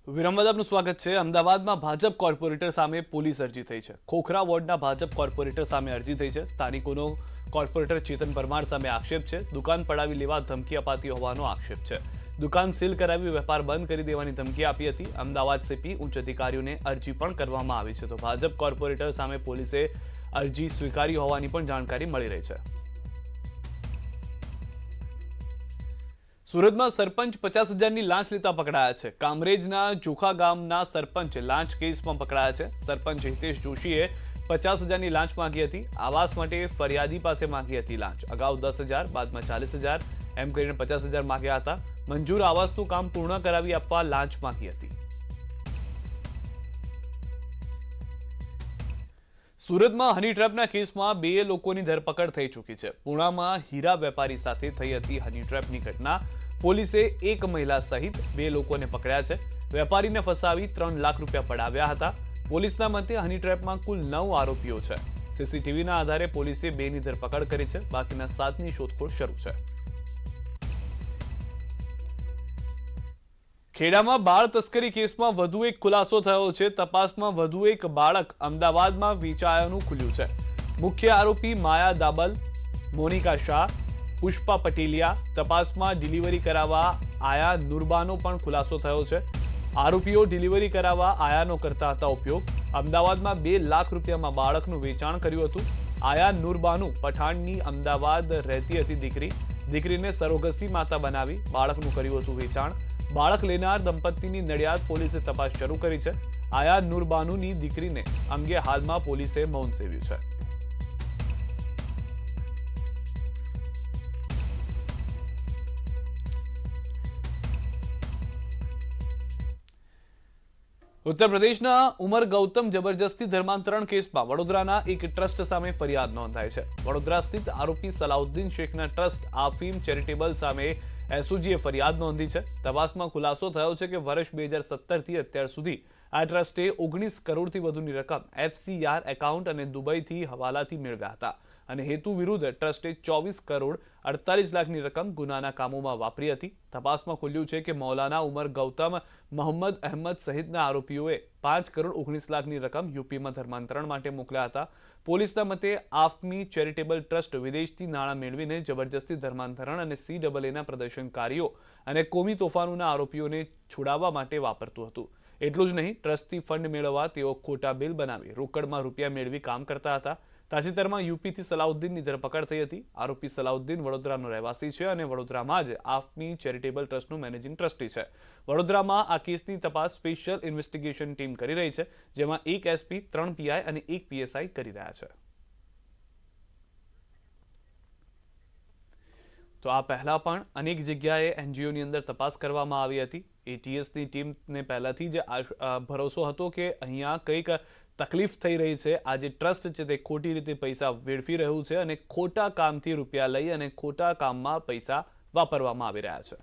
વિરામ બાદ આપનું સ્વાગત છે। અમદાવાદમાં ભાજપ કોર્પોરેટર સામે પોલીસ અરજી થઈ છે। ખોખરા વોર્ડના ભાજપ કોર્પોરેટર સામે અરજી થઈ છે। સ્થાનિકોનો કોર્પોરેટર ચેતન પરમાર સામે આક્ષેપ છે। દુકાન પડાવી લેવા ધમકી અપાતી હોવાનો આક્ષેપ છે। દુકાન સીલ કરાવી વેપાર બંધ કરી દેવાની ધમકી આપી હતી। અમદાવાદ સીપી ઉચ્ચ અધિકારીઓને અરજી પણ કરવામાં આવી છે। તો ભાજપ કોર્પોરેટર સામે પોલીસે અરજી સ્વીકારી હોવાની પણ જાણકારી મળી રહી છે। સુરતમાં સરપંચ 50,000ની લાંચ લેતા પકડાયા છે। કામરેજના જોખા ગામના સરપંચ લાંચ કેસમાં પકડાયા છે। સરપંચ હિતેશ જોશીએ 50,000ની લાંચ માંગી હતી। આવાસ માટે ફરિયાદી પાસે માંગી હતી લાંચ। અગાઉ 10,000 બાદમાં 40,000 એમ કરીને 50,000 માંગ્યા હતા। મંજૂર આવાસનું કામ પૂર્ણ કરાવી આપવા લાંચ માંગી હતી। સુરતમાં હની ટ્રેપના કેસમાં બે લોકોની ધરપકડ થઈ ચૂકી છે। પુણામાં હીરા વેપારી સાથે થઈ હતી હની ટ્રેપની ઘટના। પોલીસે એક મહિલા સહિત બે લોકોને પકડ્યા છે। વેપારીને ફસાવી 3 લાખ રૂપિયા પડાવ્યા હતા। પોલીસના મતે હની ટ્રેપમાં કુલ 9 આરોપીઓ છે। સીસીટીવીના આધારે પોલીસે 2ની ધરપકડ કરી છે। બાકીના 7ની શોધખોળ શરૂ છે। ખેડામાં બાળ તસ્કરી કેસમાં વધુ એક ખુલાસો થયો છે। તપાસમાં વધુ એક બાળક અમદાવાદમાં વેચાયાનું ખુલ્યું છે। મુખ્ય આરોપી માયા દાબલ, મોનિકા શાહ, પુષ્પા પટેલિયા તપાસમાં ડિલિવરી કરાવવા આયા નુરબાનો પણ ખુલાસો થયો છે। આરોપીઓ ડિલિવરી કરાવવા આયાનો કરતા હતા ઉપયોગ। અમદાવાદમાં 2 લાખ રૂપિયામાં બાળકનું વેચાણ કર્યું હતું। આયા નુરબાનુ પઠાણની અમદાવાદ રહેતી હતી દીકરી। દીકરીને સરોગસી માતા બનાવી બાળકનું કર્યું હતું વેચાણ। બાળક લેનાર દંપતીની નડિયાદ પોલીસે તપાસ શરૂ કરી છે। આયા નુરબાનુની દીકરીને અંગે હાલમાં પોલીસે મૌન સેવ્યું છે। ઉત્તર પ્રદેશના ઉમર ગૌતમ જબરજસ્તી ધર્માંતરણ કેસમાં વડોદરાના એક ટ્રસ્ટ સામે ફરિયાદ નોંધાઈ છે। વડોદરા સ્થિત આરોપી સલાઉદ્દીન શેખના ટ્રસ્ટ આફીમ ચેરિટેબલ સામે એસઓજીએ ફરિયાદ નોંધી છે। તપાસમાં ખુલાસો થયો છે કે વર્ષ 2017થી અત્યાર સુધી આ ટ્રસ્ટે 19 કરોડથી વધુની રકમ એફસીઆર એકાઉન્ટ અને દુબઈથી હવાલાથી મેળવ્યા હતા અને હેતુ વિરુદ્ધ ટ્રસ્ટે 24 કરોડ 48 લાખની રકમ ગુનાના કામોમાં વાપરી હતી। તપાસમાં ખુલ્યું છે કે મૌલાના ઉમર ગૌતમ, મોહમ્મદ અહેમદ સહિતના આરોપીઓએ 5 કરોડ 19 લાખની રકમ યુપીમાં ધર્માંતરણ માટે મોકલ્યા હતા। પોલીસના મતે આફમી ચેરિટેબલ ટ્રસ્ટ વિદેશથી નાણાં મેળવીને જબરજસ્તી ધર્માંતરણ અને CAAના પ્રદર્શનકારીઓ અને કોમી તોફાનોના આરોપીઓને છોડાવવા માટે વાપરતું હતું। એટલું જ નહીં, ટ્રસ્ટથી ફંડ મેળવવા તેઓ ખોટા બિલ બનાવી રોકડમાં રૂપિયા મેળવી કામ કરતા હતા। તાજેતરમાં યુપીથી સલાઉદ્દીનની ધરપકડ થઈ હતી। આરોપી સલાઉદ્દીન વડોદરાનો રહેવાસી છે અને વડોદરામાં જ આફમી ચેરિટેબલ ટ્રસ્ટનું મેનેજિંગ ટ્રસ્ટી છે। વડોદરામાં આ કેસની તપાસ સ્પેશિયલ ઇન્વેસ્ટિગેશન ટીમ કરી રહી છે, જેમાં 1 એસપી, 3 પીઆઈ અને 1 પીએસઆઈ કરી રહ્યા છે। તો આ પહેલા પણ અનેક જગ્યાએ એનજીઓની અંદર તપાસ કરવામાં આવી હતી। એટીએસની ટીમને પહેલાથી જ ભરોસો હતો કે અહીંયા કંઈક તકલીફ થઈ રહી છે। આ જે ટ્રસ્ટ છે તે ખોટી રીતે પૈસા વેડફી રહ્યું છે અને ખોટા કામથી રૂપિયા લઈ અને ખોટા કામમાં પૈસા વાપરવામાં આવી રહ્યા છે।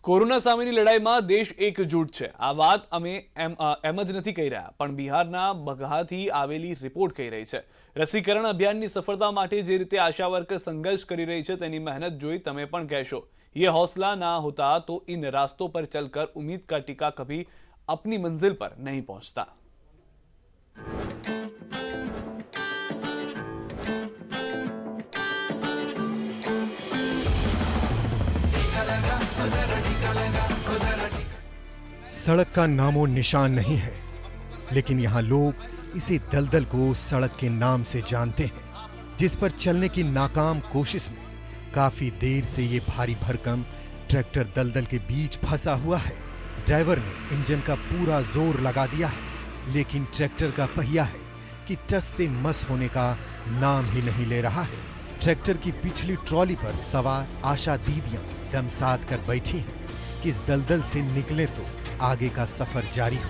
કોરોના સામેની લડાઈમાં દેશ એકજૂટ છે, આ વાત અમે એમ જ નથી કહી રહ્યા, પણ બિહારના બગહાથી આવેલી રિપોર્ટ કહી રહી છે। રસીકરણ અભિયાનની સફળતા માટે જે રીતે આશા વર્કર સંઘર્ષ કરી રહી છે તેની મહેનત જોઈ તમે પણ કહેશો, ये हौसला ना होता तो इन रास्तों पर चलकर उम्मीद का टीका कभी अपनी मंजिल पर नहीं पहुंचता। सड़क का नामो निशान नहीं है, लेकिन यहाँ लोग इसी दलदल को सड़क के नाम से जानते हैं, जिस पर चलने की नाकाम कोशिश में काफी देर से ये भारी भरकम ट्रैक्टर दलदल के बीच फंसा हुआ है। ड्राइवर ने इंजन का पूरा जोर लगा दिया है, लेकिन ट्रैक्टर का पहिया है कि टस से मस होने का नाम ही नहीं ले रहा है। ट्रैक्टर की पिछली ट्रॉली पर सवार आशा दीदियां दम साध कर बैठी हैं कि इस दलदल से निकले तो आगे का सफर जारी हो।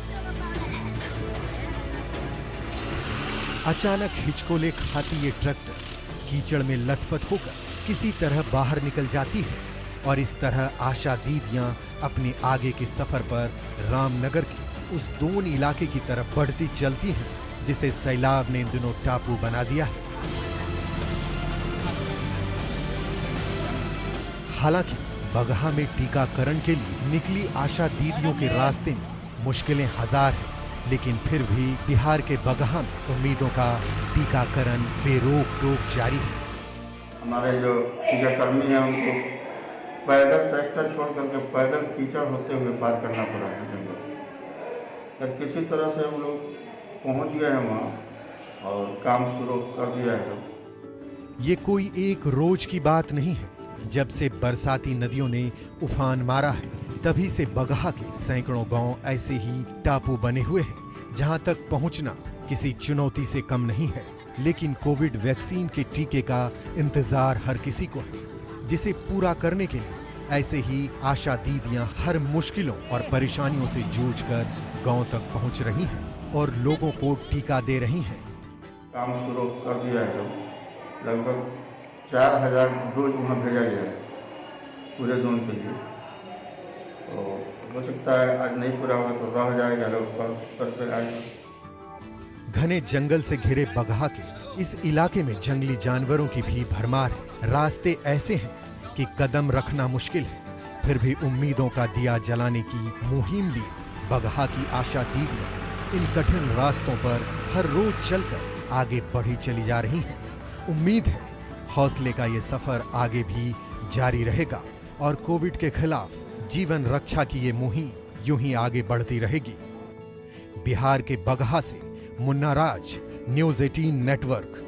अचानक हिचकोले खाती ये ट्रैक्टर कीचड़ में लथपथ होकर किसी तरह बाहर निकल जाती है और इस तरह आशा दीदियां अपने आगे के सफर पर रामनगर के उस दोन इलाके की तरफ बढ़ती चलती हैं, जिसे सैलाब ने इन दिनों टापू बना दिया है। हालांकि बगहा में टीकाकरण के लिए निकली आशा दीदियों के रास्ते में मुश्किलें हजार हैं, लेकिन फिर भी बिहार के बगहा में उम्मीदों का टीकाकरण बेरोक टोक जारी है। हमारे जो टीकाकर्मी हैं उनको पैदल ट्रैक्टर छोड़ करके पैदल कीचड़ होते हुए पार करना पड़ा है जंगल। तो किसी तरह से हम लोग पहुंच गए हैं वहाँ और काम शुरू कर दिया है। ये कोई एक रोज की बात नहीं है। जब से बरसाती नदियों ने उफान मारा है, तभी से बगहा के सैकड़ों गांव ऐसे ही टापू बने हुए हैं, जहां तक पहुंचना किसी चुनौती से कम नहीं है। लेकिन कोविड वैक्सीन के टीके का इंतजार हर किसी को है, जिसे पूरा करने के लिए ऐसे ही आशा दीदियां हर मुश्किलों और परेशानियों से जूझकर गांव तक पहुंच रही हैं और लोगों को टीका दे रही हैं। काम शुरू कर दिया है। लगभग 4000 डोज वहाँ भेजा गया है पूरे जोन के लिए। तो हो सकता है आज नहीं पूरा होगा तो रह जाएगा, लोग कर आएगा। घने जंगल से घिरे बगहा के इस इलाके में जंगली जानवरों की भी भरमार है। रास्ते ऐसे हैं कि कदम रखना मुश्किल है, फिर भी उम्मीदों का दिया जलाने की मुहिम लिए बगहा की आशा दीदियां इन कठिन रास्तों पर हर रोज चलकर आगे बढ़ी चली जा रही हैं। उम्मीद है हौसले का ये सफर आगे भी जारी रहेगा और कोविड के खिलाफ जीवन रक्षा की ये मुहिम यूं ही आगे बढ़ती रहेगी। बिहार के बगहा से मुन्ना राज, न्यूज़ 18 नेटवर्क।